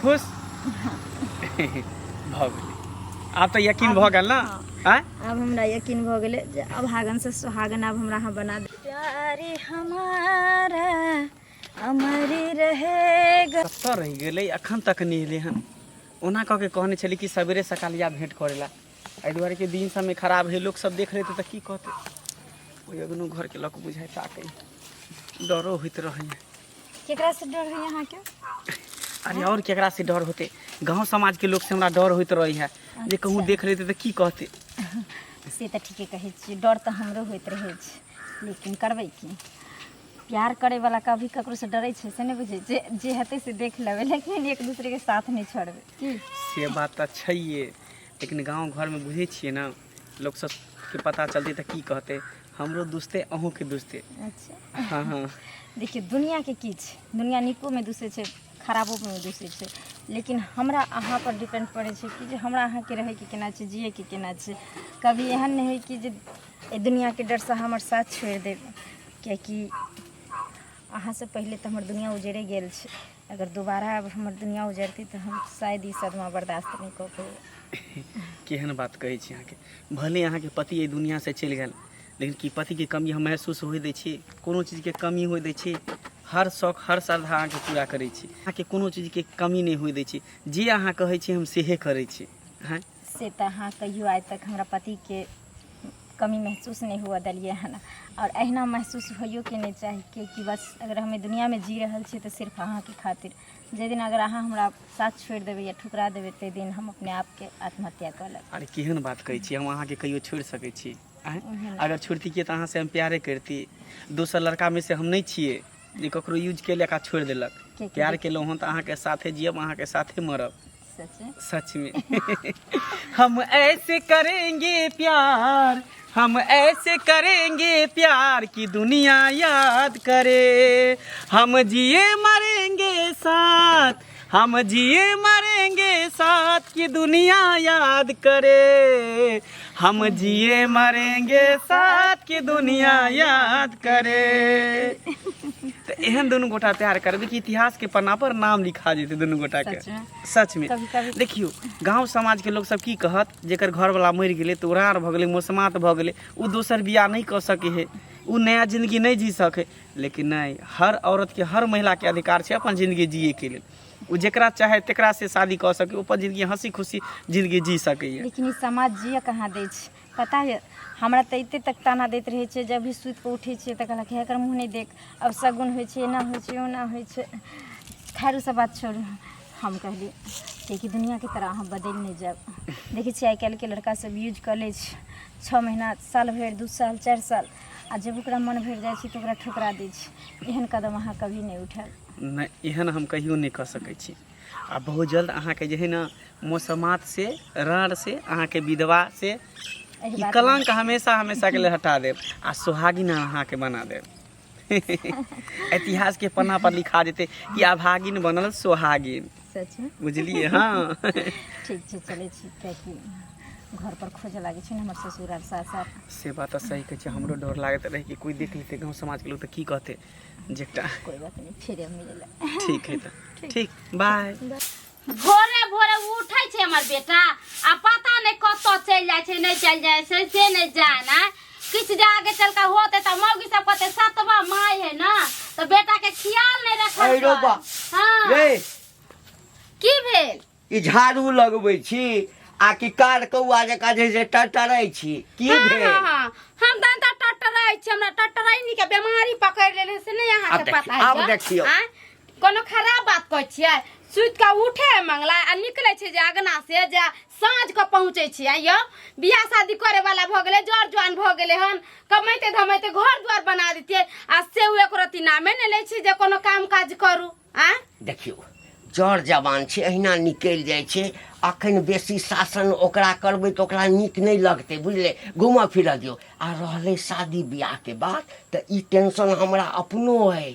खुश भ गेलै आब तऽ यकीन भ गेल ना। आय अब हमरा यकीन भ गेलै जे अभागन से सुहागन अब हमरा यहाँ बना दे। प्यारी हमारा अमर रहेगा। कतऽ रहि गेलै अखन तक नहीं एलै हन। ओना कह के कहने छली कि सवेरे सकालिया भेंट करेला एहि दुआरे के दिन समय खराब है लोग सब देख लेते तऽ की कहते। ओहि अगनो घर के लक बुझाइ ताकै डरो होइत रहै। केकरा से डर है यहाँ के? अरे और केकरा से डर होते, गांव समाज के लोग से हमरा डर होइत रही है जे कहूँ देख लेते तो की कहते। से तो ठीके कहै छी, डर तो हमरो होइत रहे छै, लेकिन करबै की। प्यार करे वाला कभी ककरो से डरै छै से नहीं बुझे, जे हेतै से देख लेबै, लेकिन एक दूसरे के साथ नहीं छोड़बै की। से बात तो छैहे, लेकिन गांव घर में बुझे छिए ना लोग सब के पता चलते तो की कहते हमरो दुस्ते अहूँ के दुस्ते। अच्छा हाँ हाँ देखिए दुनिया के की छै, दुनिया नीको में दूसरे छै खराबो में दूसरे छै, लेकिन हमरा अहाँ पर डिपेंड पड़े छै कि जे हमरा अहाँ के रहे के केना छै, जिए के केना छै। कभी एहन नहीं है कि जे ए दुनिया के डर से हमर साथ छोड़ देब, कियाकि अहाँ से पहले तो हमर दुनिया उजड़े गेल छै। अगर दोबारा अब हमर दुनिया उजड़ती तो हम शायद ई सदमा बर्दाश्त नहीं कर पेबै। केहन बात कहै छी अहाँके, भले अहाँके पति एहि दुनिया से चलि गेल लेकिन कि पति के कमी हम महसूस होय दै छी, कोनो चीज के कमी होय दै छी, हर शौक हर श्रद्धा अहाँके पूरा करै छी, अहाँके कोनो चीज के कमी नहीं होय दै छी, जे अहाँ कहै छी हम सेहे करै छी। हाँ से तो हाँ कहियो आज तक हमरा पति के कमी महसूस नहीं हुआ दिलिए है ना, और अहिना महसूस होइयो के नहीं चाही कि बस अगर हमें दुनिया में जी रहल छी तो सिर्फ अहाँ के खातिर। जे दिन अगर अहाँ हमरा साथ छोड़ देबै या ठुकरा देबै ते दिन हम अपने आप के आत्महत्या कर लेब। अरे केहन बात कहै छी, हम अहाँके कहियो छोड़ि सकै छी? अगर छोड़ती तो अहाँ से हम प्यारे करती, दोसर लड़का में से हम नहीं छिए जे ककरो यूज के लेका छोड़ देलक। प्यार केलहुँ हन तऽ अहाँके साथे जियब, अहाँके साथे मरब। सच में हम ऐसे करेंगे प्यार, हम ऐसे करेंगे प्यार कि दुनिया याद करे, हम जिए मरेंगे साथ, हम जिए मरेंगे साथ कि दुनिया याद करे, हम जिए मरेंगे साथ कि दुनिया याद करे। तो एहन दोनों गोटा प्यार करबे कि इतिहास के पन्ना पर नाम लिखा जेते दोनों गोटा के। सच में देखियो गांव समाज के लोग सब की कहत, जेकर घर वाला मर गेले तो उड़ार भ गेले, मौसमात भ गेले, उ दोसर बियाह नहीं कर सके है, उ नया जिंदगी नहीं जी सके। लेकिन नहीं, हर औरत के हर महिला के अधिकार है अपन जिंदगी जिए के लिए। उ जेकरा चाहे तेकरा से शादी कर सके, अपन जिंदगी हंसी खुशी जिंदगी जी सके। लेकिन ई समाज जिए कहाँ दै छै पता है? हमरा तो एते तक ताना दैत रहे छै, जब भी सुत के उठे छिए तो कहलक एकर मुँह नहीं देख, अब शगुन होइ छै, एना होइ छै, ओना होइ छै। खैर उ सब बात छोड़ू, हम कहली कि दुनिया की तरह हम बदल नहीं जाब। देखै छियै आइ काल्हि के लड़का सब यूज कर ले 6 महीना, साल भर, 2 साल, 4 साल, आ जब ओकरा मन भर जाइ छै तो ओकरा ठुकरा दै छै। एहन कदम अहाँ कभी नहीं उठाएब? नहीं, एहन हम कहियो नहीं कर सकै छी। आ बहुत जल्द अहाँके जे है ना मौसमात से, रण से, अहाँके विधवा से ई कलंक हमेशा हमेशा के लिए हटा देब आ सुहागिन अहाँके बना देब। इतिहास के पन्ना पर लिखा देते कि अभागिन बनल सुहागिन। सच में बुझलिए? हाँ ठीक छै, चले छी, कियाकि घर पर खोजे लागे छै हमर ससुर आर सास। से बात सही कहे छै, हमरो डर लागत रहे कि कोई देख लेते गांव समाज के लोग तो की कहते जेटा। कोई बात नहीं, फिर मिलेला। ठीक है तो ठीक, बाय। भोरे भोरे उठै छै हमर बेटा आ पता नहीं कतौ चल जाय छै, नहीं चल जाय छै से नहीं जाना। किछ जे आगे चल के होते त मौगी सब कहते सतवा माय है ना, तो बेटा के ख्याल नहीं रखल। हां रे की भेल? ई झाड़ू लगबै छी आ कि कार कौआ जका जे टटरै छी की भेल? हां हम त टटरै छी, हमरा टटरैनी के बीमारी पकड़ लेले से नहीं अहाँ के पता है? अब देखियो कोनो खराब बात कहै छियै? सुत के उठे मंगला आ निकले छै जे अगना से जे साँझ के पहुँचे छी। आइयो बियाह शादी करे वाला भ गेले, जर जवान भ गेले हन, कमाइते धमाइते घर द्वार बना देतिए आ से एको रति नामे ने ले छी जे कोनो काम काज करू। देखियो जर जवान छै अहिना निकल जाय छै, अखन बेसी शासन ओकरा करबै तो ओकरा नीक नहीं लगते, बुझले? घुमा फिरा दियो। आ रहले शादी बियाह के बात त ई टेंशन हमरा अपनो है।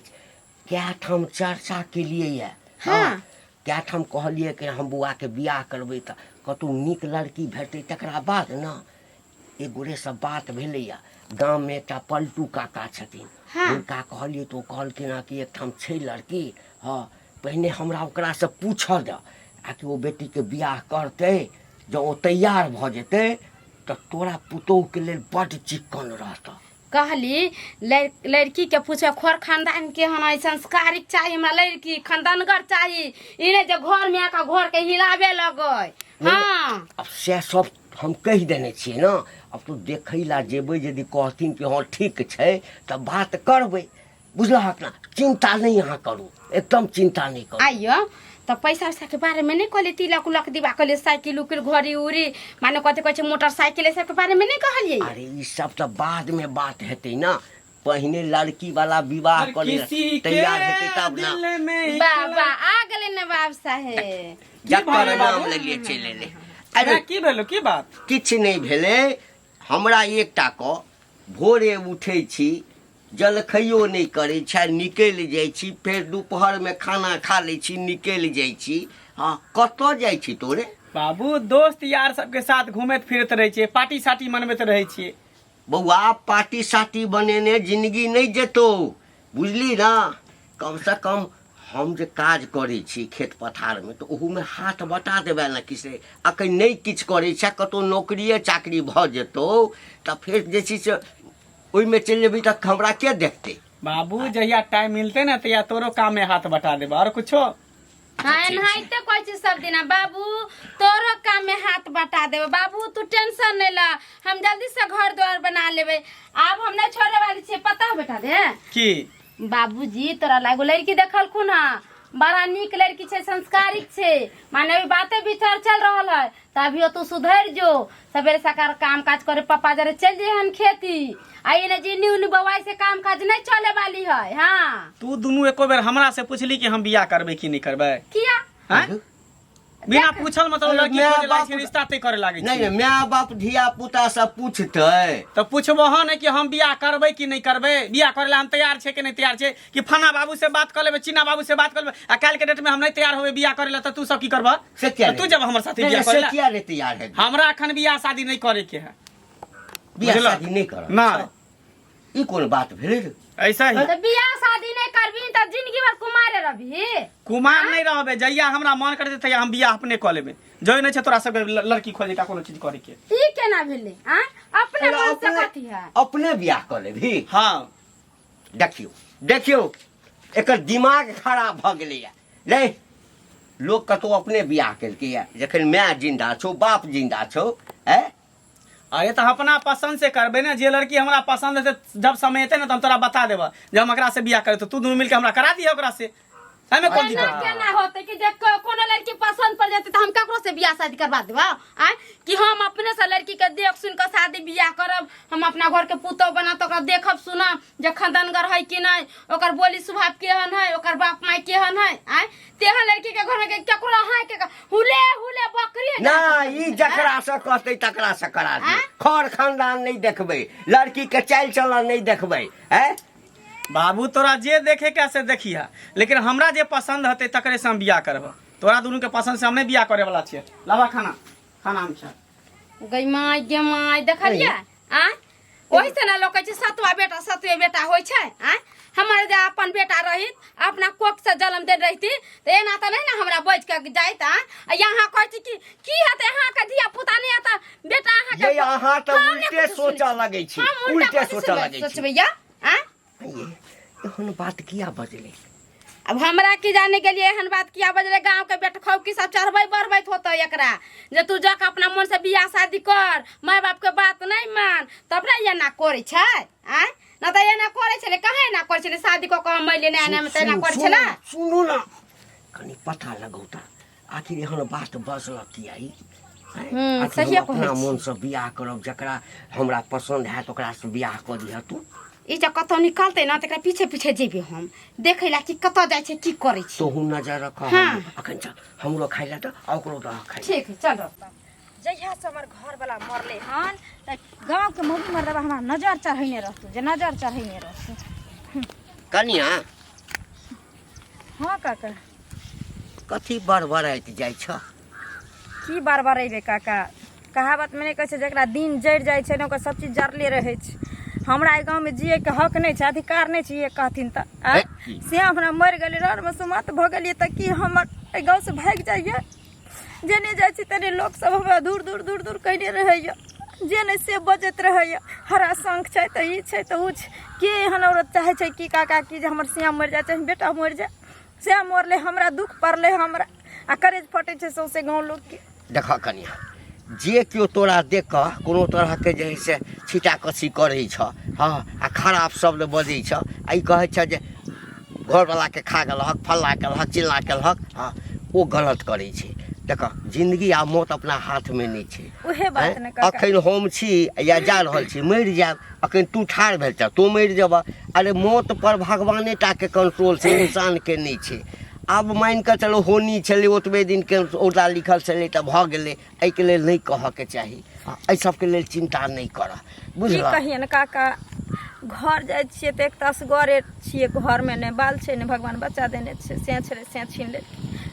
क्या ठाम चर्चा के लिए है? हाँ क्या ठाम कहलिए कि हम बुआ के बियाह करबै त कतौ नीक लड़की भेटै तकरा बाद न एगोरे सब बात भेलैया। गाँव में एकटा पलटू काका छथिन, हुनका कहलिए तो कहलखिन कि एक ठाम छै लड़की। हाँ पहिने हमरा ओकरासँ पूछऽ दे आ कि ओ बेटीके बियाह करतै जँ ओ तैयार भऽ जेतै तऽ तोरा पुतोहूके लेल बड्ड चिक्कन रहतऽ। कहली लड़की के पूछे खोर खानदान के हन संस्कारिक चाहिए हमरा लड़की खानदानगर चाहिए ई नहीं जो घर में आका घर के हिलावे लगे। हाँ अब से सब हम कहि देने छियै ने। अब तू देखै ला जेबै यदि कहथिन कि हाँ ठीक छै तऽ बात करबै बुझलहक ना। चिंता नहीं अहाँ करू एकदम चिंता नहीं करू। आइयो तो पैसा वैसा के बारे में नहीं कहले तिलक उलक दिवा कहले साइकिल उकिल घड़ी उड़ी माने कथी कहै छै मोटरसाइकिल सब के बारे में नहीं कहलिए। अरे ई सब तो बाद में बात हेतै ना। पहिने लड़की वाला विवाह कर ले तैयार हेतै तब ना। बाबा आ गेले ना बाब साहेब जकर नाम लेलिए चले ले। अरे की भेलो की बात? किछ नहीं भेले। हमरा एकटा क भोरे उठै छी जलखइयो नहीं करै छै निकलि जाइ छी फेर दोपहर में खाना खा लै छी निकलि जाइ छी। हाँ कतऽ जाइ छी तोरे? बाबू दोस्त यार सबके साथ घूमैत फिरत रहे छिए पार्टी साटी मनबैत रहे छिए। बउआ पार्टी साटी बनेने जिंदगी नहीं जेतौ बुझली ना। कम से कम हम जे काज करै छी खेत पथार में तो ओहू में हाथ बटा देबै ना। किसे अखन नहीं किछ करै छै कतौ नौकरिए चाकरी भऽ जेतौ तऽ फेर जे छै से ओहिमे चलि जेबै तऽ हमरा के देखतै? बाबू जहिया टाइम मिलते ना तहिया तोरो काम में हाथ बटा देबा और कुछो। हाँ नहाइते कोई चीज सब दिना बाबू तोरो काम में हाथ बटा देबे। बाबू तू टेंशन नहीं ला हम जल्दी से घर द्वार बना लेबे। अब हम नहीं छोड़े वाली छे पता है बेटा दे की बाबूजी तोरा लागो लड़की देखल खुन बड़ा नीक लड़की छे संस्कारिक छे माने अभी बातें विचार चल रहल है तभी तू सुधर जो सवेरे सकार काम काज करे पापा जरे चल जे हम खेती आई ने जी न्यू बवाई से काम काज नहीं चले वाली है। हाँ तू दुनू एको बेर हमरा से पूछली कि हम बियाह करबै कि नहीं करबै? किया हैं? बिना पूछल मतलब लड़की माय खोजे बाप- लागे छै रिश्ता तय करे लागे नहीं छै। माय बाप धिया पुता सब पूछतै तो पूछबो हन कि हम बियाह करबै कि नहीं करबै बियाह करे ला हम तैयार छै कि नहीं तैयार छै कि फना बाबू से बात कर लेबै चिन्ना बाबू से बात कर लेबै आ काल के डेट में हम नहीं तैयार होबे बियाह करे ला त तू सब की करबा? से क्या तू जब हमर साथे बियाह करे ला क्या रे तैयार है हमरा अखन बियाह शादी नहीं करे के है। बियाह बुझलक? शादी नहीं कर ना ई कोन बात भेलै रे? ऐसा ही तो बियाह शादी नहीं करबी तो जिंदगी भर कुमारे रहबी। कुमार नहीं रहबे जहिया हमरा मन करते तहिया हम बियाह अपने क लेबे। जो नहीं छै तोरा सब लड़की खोजे का कोनो चीज करे के। ई केना भेले आ अपने मन से कथी है? अपने बियाह कर लेबही? हाँ देखियो देखियो एकर दिमाग खराब भ गेलैया। नहीं लोग कतौ अपने बियाह केलकैया जखन माय जिंदा छौ बाप जिंदा छौ है। अरे तो अपना पसंद से करबे ना जे लड़की हमरा पसंद है जब समय एते ना तो हम तोरा बता देबा जब हम एकरा से बियाह करे तो तू दोनों मिलके हमरा करा दिया ओकरा से। हमें कोन केना दिक्कत? केना होते कि जे कोनो लड़की पसंद पड़ जाते तो हम ककरो से बियाह शादी करवा देबा आ कि हम अपने से लड़की के देख सुन के शादी बियाह करब हम अपना घर के पुतौ बना तो ओकरा देखब सुनब जे खानदानगर है कि नहीं ओकर बोली स्वभाव केहन है ओकर बाप माई केहन है आ तेहन लड़की के घर में केकरो है के हुले हुले बकरी ना ई जकरा से कहते तकरा से करा दे। खर खानदान नहीं देखबै लड़की के चाल चलन नहीं देखबै है। बाबू तोरा जे देखे के से देखिया लेकिन हमरा जे पसंद हते तकरे से हम बियाह करब। तोरा दोनों के पसंद से हम नहीं बियाह करे वाला छिए। लावा खाना खाना हम खा गई माई गे माई देखलिए आ ओहि से ना लोग कहै छै सतवा बेटा सतवे बेटा होय छै आ हमर जे अपन बेटा रही अपना कोख से जन्म दे रही तो एना तो नहीं ना हमरा बज के जाइत आ यहाँ कहै छी की हेतै अहाँ के धिया पुता नहीं आता बेटा अहाँ के ये अहाँ तो उल्टे सोचा लगे छी उल्टे सोचा लगे छी। सोचबै या आ ये एहन बात किया बजले? अब हमरा की जाने के लिए एहन बात किया बजले गांव के बेट खौकी सब चढ़बै बढ़बैत होतो एकरा जे तू जाके अपना मन से बियाह शादी कर माय बाप के बात नहीं मान तब ना ये ना करे छै आ ना तो ये ना करे छले कहे ना करे छले शादी को कम मैले ना ना त ना करे छला। सुनो ना कनी पता लगौता आखिर एहन बात बजल किया ई? सही अपना मन से बियाह करब जकरा हमरा पसंद है ओकरा से बियाह कर दिह तू। ई जे कतौ निकलते ना तकरा पीछे पीछे जेबे हम देखै ला कि कतौ जाय छै की करे छै। तोहू नजर रख। हाँ। अखन चल हमरो खाइ ला त ओकरो दह खाइ। ठीक है चलो। जहिया से हमर घर वाला मरले हन त गांव के मौगी मर्दबा हमरा नजर चढ़ैने रहतौ जे नजर चढ़ैने रहतौ। कनिया हाँ काका कथी बड़बड़ाइत जाइ छ? की बार बार अइबे काका कहावत में नहीं कहै छै जकरा दिन जड़ जाय छै ने ओकर सब चीज जरले रहै छै। हमरा गाँव में जिए के हक नहीं छै, अधिकार नहीं छै, कहथिन त से हमरा मर गेलै रण में सुमत भ गेलियै त की हमर गाँव से भाग जाइए? जेने जाइ छी तने लोक सब हमरा दूर दूर दूर दूर कहने रहैया, जे नहीं से बजत रहैया, हरा शंख छै त ई छै त उ छै। के एहन औरत चाहे छै कि काका की जे हमर सिया मर जाए चाहे बेटा मर जाए? से मरले हमरा दुख पड़ले, हमरा आ करेज फटे छै सौसे गाँव लोग के। देख कनिया, जे केओ तोरा देख कऽ कोनो तरहके जे है से छीटा कसी करै छ, हाँ, आ खराब शब्द बजै छ, आ ई कहै छ जे घरवलाके खा गेलहक, फल्ला केलहक, चिल्ला केलहक, हाँ, ओ गलत करै छै। देख जिंदगी आ मौत अपना हाथमे नहि छै। उहे बात ने काका, अखन हम छी या जा रहल छी, मरि जायब, अखन तू ठाढ़ भेल छ, तू मरि जेबह। अरे मौत पर भगवाने टाके कंट्रोल छै, इंसानके नहि छै। आब मान कऽ चलो होनी छलै, ओतबे दिनके ओकरा लिखल छलै तऽ भऽ गेलै, एहिके लेल नहि कहऽके चाही, एहि सबके लेल चिन्ता नहि करऽ, की बुझलऽ? कहिए ने काका, घर जाइ छियै तऽ एक तऽ असगरे छियै, घरमे ने बाल छै ने भगवान बच्चा देने छै, से छलै से छीन ले,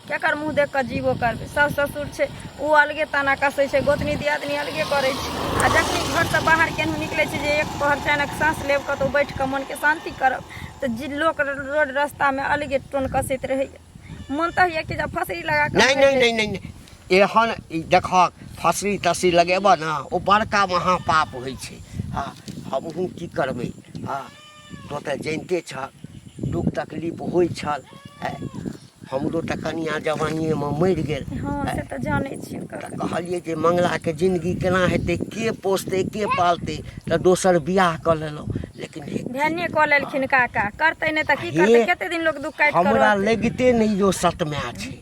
केकर मुँह देख कऽ जीवो करबै? सास ससुर छै ओ अलगे ताना कसै छै, गोतनी दियादनी अलगे करै छै, आ जखनी घरसँ बाहर केनहु निकलै छै जे एक पहर चानक साँस लेब कतहु बैठ कऽ मनके शान्ति करब, तऽ जी लोक रोड रास्तामे अलगे टोन कसैत रहैया। मन तऽ होइए कि जब फसरी लगा कऽ नहीं नहीं नहीं नहीं, एहन देखऽ फसरी तसरी लगेबऽ ना, ओ बड़का महापाप होइ छै। हाँ, हमहूँ की करबै? हाँ, तो तऽ जानिते छ दुख तकलीफ होइ छल, हमरो तऽ कनिया जवानिएमे मरि गेल। हाँ से तऽ जानै छियै तऽ काका। कहलियै जे मंगलाके जिंदगी केना हेतै, के पोसतै के पालतै, तऽ दोसर बियाह कऽ लेलहुँ। लेकिन ध्याने कऽ लेलखिन काका, करतै नहि तऽ की करतै? कते दिन लोग दुख काटि कऽ हमरा रहतै? लगिते नहि जो सतमे छै।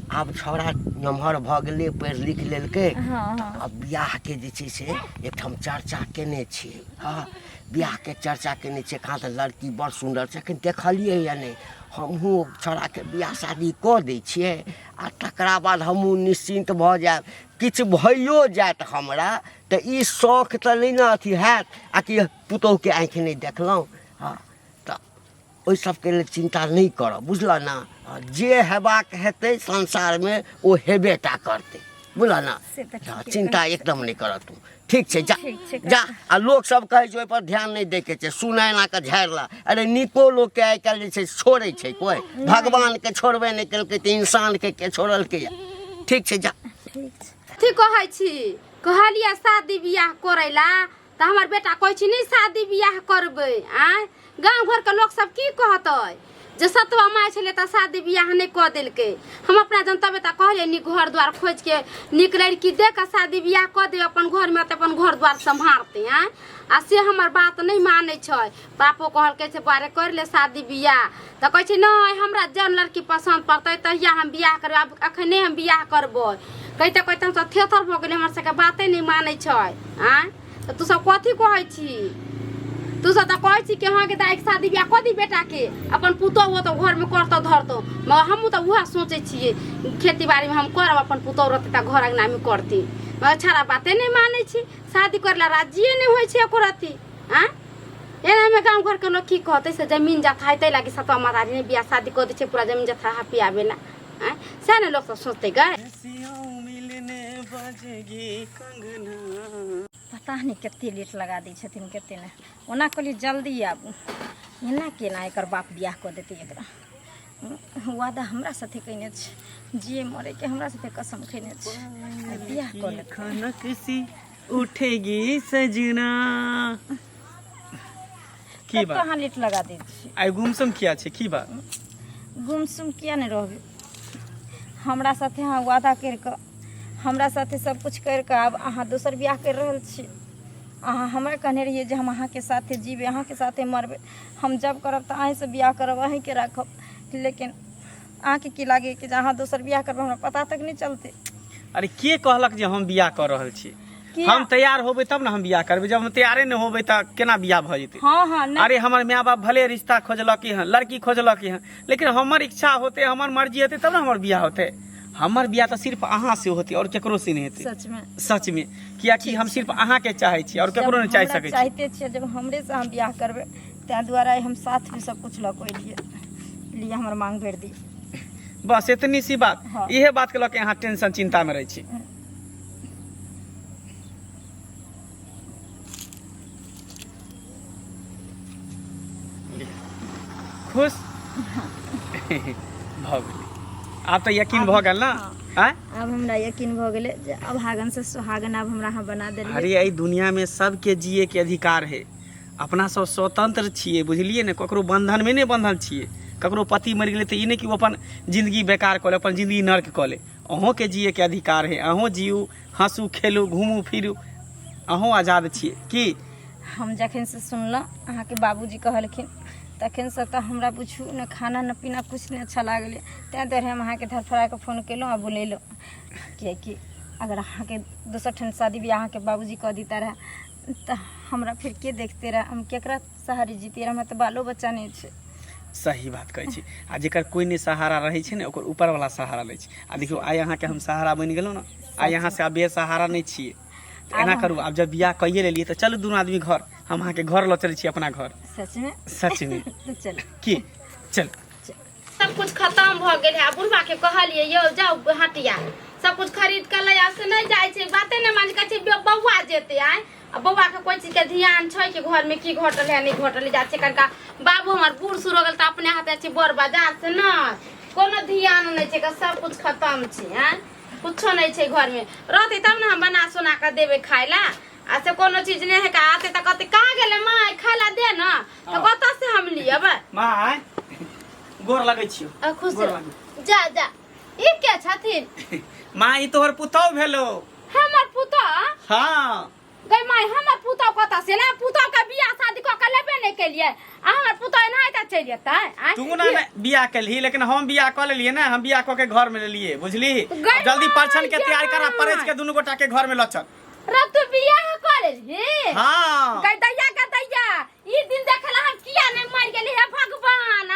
आब छौड़ा नमहर भऽ गेलै, पढ़ि लिख लेलकै, हाँ हाँ, अब बियाहके जे छै से एकठाम चर्चा केने छियै। हाँ, बियाहके चर्चा केने छियै, कहाँ तऽ लड़की बड़ सुन्दर छै, एखन देखलियै या नहि। हमहूँ छौड़ाके बियाह शादी कऽ दै छियै, आ तकरा बाद हमहूँ निश्चिन्त भऽ जायब। किछु भइयो जायत हमरा तऽ ई शौख तऽ नहि ने अथी हैत, आ कि पुतहुके आँखि नहि देखलहुँ। हाँ, तऽ ओहि सबके लेल चिन्ता नहि करब, बुझलऽ ना? जे हेबाक हेतै संसारमे ओ हेबे टा करतै, बुझलऽ ना? से तऽ ठीके चिन्ता कहै एकदम नहीं कर तू, ठीक छै? जा ठीक छै जा। आ लोग सब कहै छै ओहि पर ध्यान नहीं दै के छै, सुनाय ना के झाड़ि ला। अरे निको लोग के आइ काल्हि जे छै छोड़ै छै कोई? भगवान के छोड़बे नहीं केलकै तऽ इंसान के छोड़लकै? ठीक छै, जा। ठीक छै। ठीक कहै छी, कहलिए शादी बियाह करै ला तऽ हमर बेटा कहै छी नहीं शादी बियाह करबै। आय गाँव घर के लोग सब की कहतै जे सतवा माय छलै तऽ शादी बियाह नहीं कऽ देलकै? हम अपना जनतबे तऽ कहलिए नी घर द्वार खोज के नीक लड़की दे के शादी बियाह कऽ दे, अपन घर में तऽ अपन घर द्वार सम्हारते। आय आ से हमर बात नहीं मानै छै। बापो कहलकै से बारे कर ले शादी बियाह, तऽ कहै छै नहीं हमरा जौन लड़की पसंद पड़तै तहिया हम बियाह करबै, आब अखने हम बियाह करबै। कहते कहते हम सब थेथर भऽ गेलै, हमर सबके बाते नहीं मानै छै। आय तऽ तू सब कथी कहै छी? तू सब तऽ कहै छी कि हाँ के दाई शादी बियाह कऽ दी बेटा के, अपन पुतहु हो तो घर में करतौ धरतौ, मगर हमहूँ तऽ उएह सोचै छियै खेती बाड़ी में हम करब, अपन पुतहु रहतै तऽ घर अंगना में करती, मगर छड़ा बाते नहीं मानै छी। शादी करला राजिए नहीं होइ छै एको रत्ती। आँ एनामे गाँव घर के लोग की कहतै से जमीन जथा है तै लागी सतवा महतारी ने बियाह शादी कऽ दै छै, पूरा जमीन जथा हपियाबे ला। आँ सएह ने लोग सब सोचतै गए। पता नहीं कते लेट लगा दै छथिन, कते नहीं। ओना कहलिए जल्दी आबू, एना केना एकर बाप बियाह कऽ देतै एकरा? वादा हमरा साथे कइने छै, जे मरे के हमरा साथे कसम खइने छै, बियाह कऽ लेतै। खनक सी उठेगी सजना। की बात? कहाँ लेट लगा दै छी? आइ गुमसुम किया छै? की बात? गुमसुम किया नहीं रहबै? हमरा साथे अहाँ वादा करि कऽ, हमरा साथे सब कुछ करि कऽ आब अहाँ दोसर बियाह करि रहल छी। अहाँ हमरा कहने रहिए जे हम अहाँके साथे जीबै, अहाँके साथे मरबै, हम जब करब तऽ अहीँसँ बियाह करब, अहीँके राखब। लेकिन अहाँके की लागे कि जे अहाँ दोसर बियाह करबै हमरा पता तक नहीं चलतै? अरे के कहलक जे हम बियाह कर रहल छी? हम तैयार होबै तब ना हम बियाह करबै, जब हम तैयारे नहीं होबै तऽ केना बियाह भऽ जेतै? हाँ हाँ नहीं। अरे हमर माय बाप भले रिश्ता खोजलक हँ, लड़की खोजलक हँ, लेकिन हमर इच्छा होते, हमर मर्जी हेतै तब ना हमर बियाह होते। हमर बियाह तो सिर्फ अहाँ से होती और केकरो से नहीं हेतै। सच में? सच में, कियाकि हम सिर्फ अहाँ के चाहै छी और केकरो नहीं चाहि सकै छी। चाहते छियै जब हमरे से हम बियाह करबै, तै दुआरे हम साथ में सब कुछ लऽ के लिए हमर मांग भरि दी। बस इतनी सी बात। हाँ। इहे बात के लऽ के अहाँ टेंशन चिंता में रहै छी। खुश भऽ गेलै आब तऽ यकीन भऽ गेल ना आँय अब हमरा यकीन भऽ गेलै जे अब हागन से सुहागन अब हमरा अहाँ बना देलियै। अरे एहि दुनिया में सबके जिए के अधिकार है। अपना सब स्वतंत्र छिए बुझलिए ने, ककरो बंधन में नहीं बंधल छिए। ककरो पति मर गए तो ई नहीं कि वो अपन जिंदगी बेकार कर ले, अपन जिंदगी नर्क कर ले। अहों के जिए के अधिकार है, अहों जियू, हंसू, खेलू, घूमू फिरू, अहों आजाद छिए की। हम जखन से सुनलहुँ अहाँके बाबूजी कहलखिन तखन से तऽ हमरा पूछू ने खाना न पीना कुछ नहीं अच्छा लागलै। तैं दुआरे हम अहाँके धरफड़ा के फोन केलहुँ आ बुलेलहुँ, किएकि अगर अहाँके दोसर ठन शादी बियाह अहाँके बाबूजी कह देता रहे तऽ हमरा फिर के देखते रहे, हम केकरा सहारे जीतिए, हमरा तऽ बालो बच्चा नहीं छै। सही बात कहै छी। आ जेकर कोई नहीं सहारा रहे छै ने ओकर ऊपर वाला सहारा लै छै। आ देखियो आइ अहाँके हम सहारा बनि गेलहुँ ना, आइ यहाँ से आब बेसहारा नहीं छिए। एना करू, आब जब बियाह कइए लेलिए तऽ चलू दुनू आदमी घर, हम अहाँके घर लऽ चलै छी अपना घर। सच में सच में तो चल की चल। सब कुछ खत्म भ गेल है। बुढ़वा के कहलिए यो जाओ हटिया सब कुछ खरीद के ले आ से नहीं जाय छै, बाते नहीं मान के छै बौआ जेते आय। आ बौआ के कोई चीज के ध्यान छै कि घर में की घटल है नहीं घटल जाय छै। कनका बाबू हमर बूढ़ सूढ़ हो गेल त अपने हाथे छै बड़ बाजार से ना कोनो ध्यान नहीं छै के सब कुछ खत्म छै हैं, कुछो नहीं छै घर में। रहते तब ना हम बना सुना के देबे खाय ला। आ से कोनो चीज नहीं है का आते त कहते कहां गेले माय खाला दे ना त कत से हम लियब। माय गोर लगै छियो। खुश गोर रह। लागू। जा जा ई के छथिन? माँ ई तोहर पुतौ भेलो। हमर पुता हाँ गई माय हमर पुता कता से ना पुता के बियाह शादी क के लेबे नहीं केलिए आ हमर पुता एनाही त चल जेतै। तू ना बियाह केलही, लेकिन हम बियाह क लेलिए ना, हम बियाह क के घर में लेलिए बुझली। गई जल्दी माय परछन के तैयार करा, जा। परेज के दुनू गोटा के घर में लचल। रे तू बियाह कर लेली? हाँ गई दैया के दैया ई दिन देखला हम किया नहीं मर गेली है भगवान।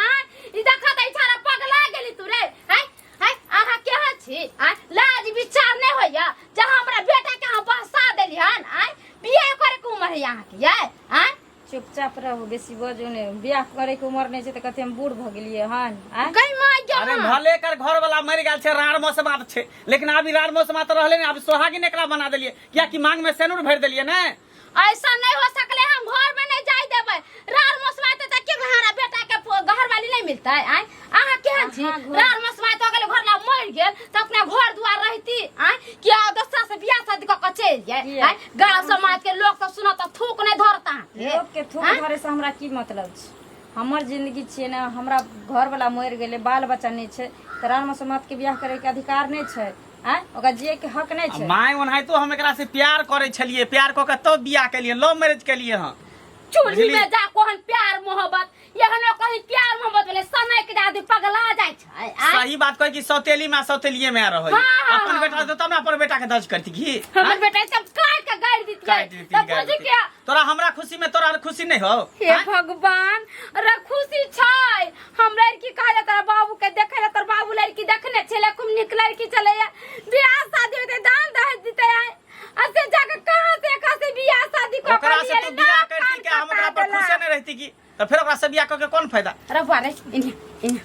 ई देखा त इछारा पगला गेली तू रे। हैं हैं आहा के छी आ लाज विचार नहीं होया जहां हमरा बेटा के हम बहसा देली हन। आ बियाह करे के उम्र है यहाँ की है? हैं चुपचाप रहो, बेसी बजो ने। बियाह करे के उम्र नहीं छै त कहते हम बूढ़ भ गेलिए हन। गई माय अरे भले कर घर वाला मर गेल छै, रार मौसमात छै, लेकिन अभी रार मौसमात रहले ने, अब सोहागिन एकरा बना देलिए। किया कि मांग में सेनुर भर देलिए ने। ऐसा नहीं हो सकले, हम घर में नहीं जाय देबे। रार मौसमाते त के हमारा बेटा के घर वाली नहीं मिलता है। आय आहा केहन छी? रार मौसमात हो गेल घर ला मर गेल त अपना घर दुआर रहती। आय किया दूसरा से बियाह शादी क के चल जाय। आय गांव समाज के लोग तो सुनत त थूक नहीं धरता। लोग के थूक धरे से हमरा की मतलब छै? हमर जिंदगी छिए ना, हमरा घर वाला मर गेले, बाल बच्चा नहीं छै त राम समाज के बियाह करे के अधिकार नहीं छै। आय ओकरा जिए के हक नहीं छै। माय ओनाहितो हम एकरा से प्यार करे छलिए, प्यार क के तब बियाह केलिए, लव मैरिज केलिए। हां चूल्ही में जा कोहन प्यार मोहब्बत यहनो कहीं प्यार मोहब्बत वाले समय के आदमी पगला जाय छै। सही बात कह कि सौतेली में सौतेलिए में रह। हाँ, अपन बेटा तो तब ना अपन बेटा के दर्ज करती की। हमर बेटा सब काय के गाड़ दितिए तब बुझ के तोरा हमरा खुशी में तोरा खुशी नहीं हो। हे भगवान रे खुशी छै। हम लड़की कहले तोरा बाबू के देखे ले, तोर बाबू लड़की देखने छले, खूब निक लड़की चले। बियाह शादी होते दान दहेज देते ऐसे जाके कहां से बियाह शादी को ओकरा से तू बियाह करती के हम ओकरा पर खुश नहीं रहती की, तो फिर ओकरा से बियाह क के कोन फायदा? अरे बारे इन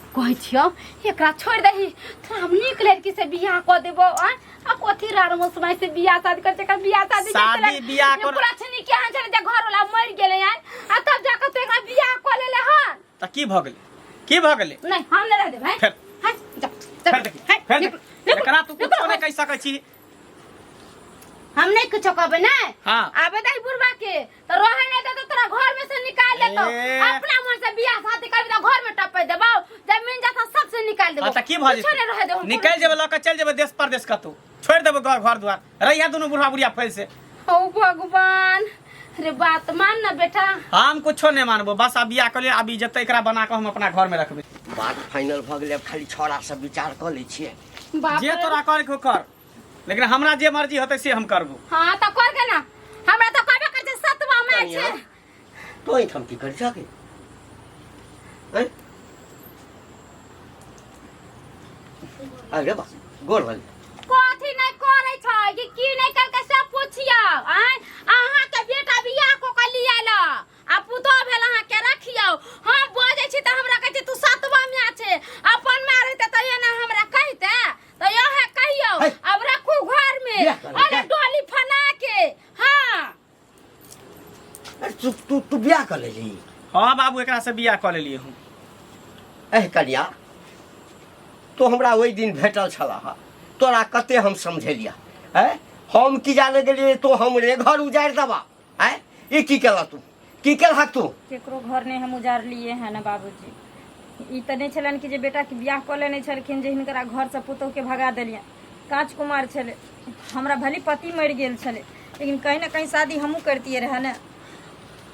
कहै छियो एकरा छोड़ दही तो हम निक लड़की से बियाह क देबो। आ कथि रार मौसम से बियाह शादी कर के बियाह शादी बियाह कर पूरा छनी के हां चले घर वाला मर गेले यार आ तब जाके तो एकरा बियाह क लेले हन त की भ गेलै? की भ गेलै? नहीं हम नहीं रह दे भाई। फिर हां जा फिर एकरा तू कुछ नहीं कह सकै छी। हम नहीं कुछ कहबे ना। हां आबे दही बुढ़वा के तो रहे नहीं दे तो तोरा घर में से निकाल ले तो अपना मन से बियाह शादी करबी तो घर में टपे देबो, जमीन जथा सब से निकाल देबो। त की भ कुछ नहीं रह दे। निकल जेबे ल के चल जेबे देश परदेश कतौ, छोड़ देबे घर द्वार, रहिया दुनु बुढ़ा बुढ़िया फैल से। ओ भगवान रे बात मान ना बेटा। हम कुछो नहीं मानबो, बस अब बियाह कर ले, अभी जते एकरा बना के हम अपना घर में रखबे। बात फाइनल भ गेलै, अब खाली छौड़ा से विचार क लै छियै। बाप जे रे। तोरा कर के कर, लेकिन हमरा जे मर्जी होते से हम करबो। हां त कर के ना हमरा तो कहबे कर सतवा में छै। तो ई हम की कर सके? हैं अरे बस गोर वाली कथि नहीं करे छै कि की नहीं कर के सब पूछियो। आय अहाँ के बेटा बियाह को के लियाला आ पुतो भेल अहाँ के रखियो। हम बोझे छी त हमरा कहै छी तू सतवा में छै, अपन में रहते त ये ना हमरा कहते तो यह कहियो अब रखू घर में। अरे डोली फना के। हां तू बियाह कर लेली? हां बाबू एकरा से बियाह कर लेलिए हम। एह कनिया तो हमरा ओहि दिन भेटल छला तोरा कते हम समझेलिया हम की जाने गेलिए तो हमरे घर उजाड़ दबा ये की केला तू की केलहक तू केकरो घर नहीं हम उजाड़ लिए हैं ना बाबूजी। ई तो नहीं छलन कि जे बेटा के बियाह कऽ लेने छलखिन जे हिनकरा घर से पुतोह के भगा देलियन। राजकुमार छले, हमरा भली पति मर गेल छले, लेकिन कहीं ना कहीं शादी हमहूँ करतिए रहे ना,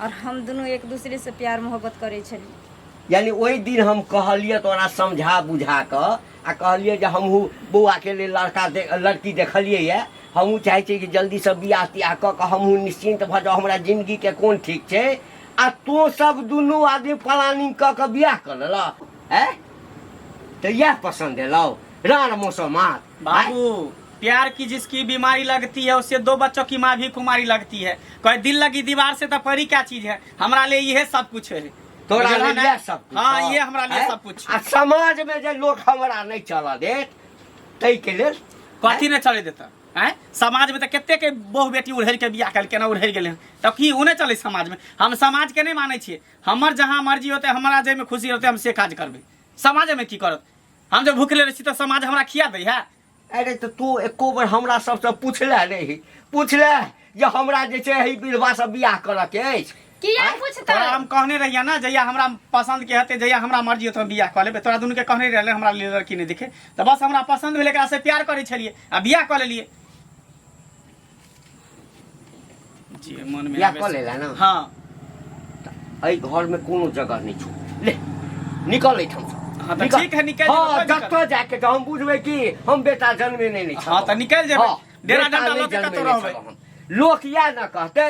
और हम दोनों एक दूसरे से प्यार मोहब्बत करे छली। यानी वही दिन हम कहलिए तोरा समझा बुझा कर आ कहलिए जे हमहूँ बौआ के लिए लड़की देखलिए ये, हमहूँ चाहे छी कि जल्दी से बियाह तियाह कऽ के हमहूँ निश्चिंत भऽ जाओ, हमरा जिंदगी के कोन ठीक छै। आ तो सब दुनू आदमी प्लानिंग कऽ के बियाह कर लेलक तो यह पसंद है लो रान मौसमात। बाबू प्यार की जिसकी बीमारी लगती है उससे 2 बच्चों की माँ भी कुमारी लगती है। कोई दिल लगी दीवार से तो परी क्या चीज है, हमारा लिए यह सब कुछ है। तोरा लिए सब कुछ। हाँ ये हमारा लिए सब कुछ। आ समाज में जे लोग हमरा नहीं चला देत तै के लेल कथी नहीं चले देता है। समाज में तो कितने के बहु बेटी उड़ेल के बियाह कल केना उड़ेल गेले तब की उन्हें चले समाज में। हम समाज के नहीं माने छिए, हमर जहाँ मर्जी होते हमारा जे में खुशी होते हम से काज करबे। समाज में की करत, हम जब भूखले रही तो समाज हमरा खिया दे है। अरे तो तू एको बार हमरा सबसे पूछले रही, पूछले जे हमरा जे छै ही विधवा से बियाह करऽ के अछि किया पूछता तोरा हम कहने रहिया ना जहिया हमरा पसंद के हते जहिया हमरा मर्जी होते हम बियाह कऽ लेबे। तोरा दुनू के कहने रहले हमरा लिए लड़की नहीं दिखे तो बस हमरा पसंद भेल एकरा से प्यार करे छलिए आ बियाह कऽ लेलिए। जी मन में बियाह कऽ लेला ना। हां एहि घर में कोनो जगह नहीं छौ, ले निकल एठाम से। हाँ तो ठीक है निकल हाँ डॉक्टर जाके हम बुझबे कि हम बेटा जन्मे नहीं हाँ तो निकल जेबे डेरा डंडा लोके कतो रहबे। लोक या न कहते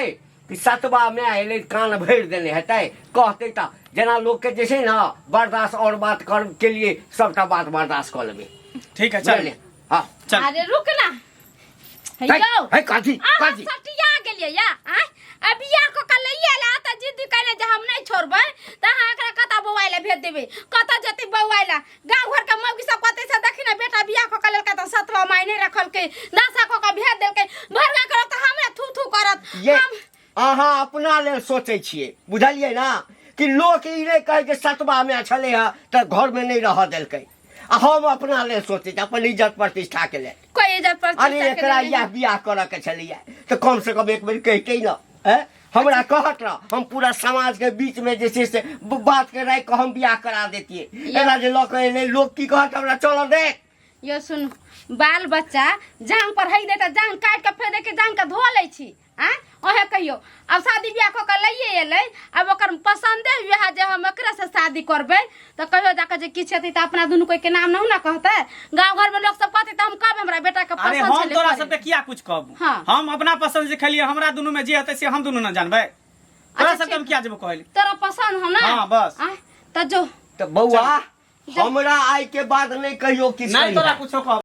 कि सतबा में एले कान भर देने हेतै कहते त जना लोग के जैसे ना बर्दाश्त और बात कर के लिए सबटा बात बर्दाश्त कर लेबे। ठीक है चल हां चल। अरे रुक ना हेयो है काजी काजी सटिया गेलिए या अब बियाह को कल लेला त जिद्द कइले जे हम नहीं छोड़बै त हां एकरा कता बौआइला भेज देबे कता जति बौआइला गांव घर के मौगी सब कते से देखि ना बेटा बियाह को कल का त 7वां महीने रखल के 10 को का भेज देल के भरगा करत त हमरा थू थू करत। ये अहाँ अपना लेल सोचे छिए बुझलिए ना कि लोग ई नहीं कहे जे 7वां में छले है त घर में नहीं रह देलकै। हम अपना लेल सोचे अपन इज्जत प्रतिष्ठा के लिए कोई इज्जत प्रतिष्ठा अरे एकरा या बियाह करऽ के छलिए तो कम से कम एक बेर कहते ना हमरा कहत रह हम पूरा समाज के बीच में जैसे से बात के राय को हम बियाह करा देतिए। एना जे लोग एले लोग की कहत हमरा चलो दे यो सुन बाल बच्चा जांग पर हई देता जांग काट के फेर दे के जांग के धो लै छी ओहे कहियो अब शादी ब्याह को के लइए एलै अब ओकर पसंदे हुआ जे हम एकरा से शादी करबै तो कहियो जाके जे किछ हेतै त अपना दुनु कोई के नाम न ना कहतै गांव घर में लोग सब कहतै त हम कहब हमरा बेटा के पसंद अरे छले। हम तोरा सब पे किया कुछ कहब हाँ। हम अपना पसंद से खेलिए हमरा दुनु में जे हेतै से हम दुनु न जानबै। तोरा सब हम किया जेबो कहली तोरा पसंद हो ना हां बस त जो तो बउआ हमरा आय के बाद नहीं कहियो किछ नहीं तोरा कुछो कह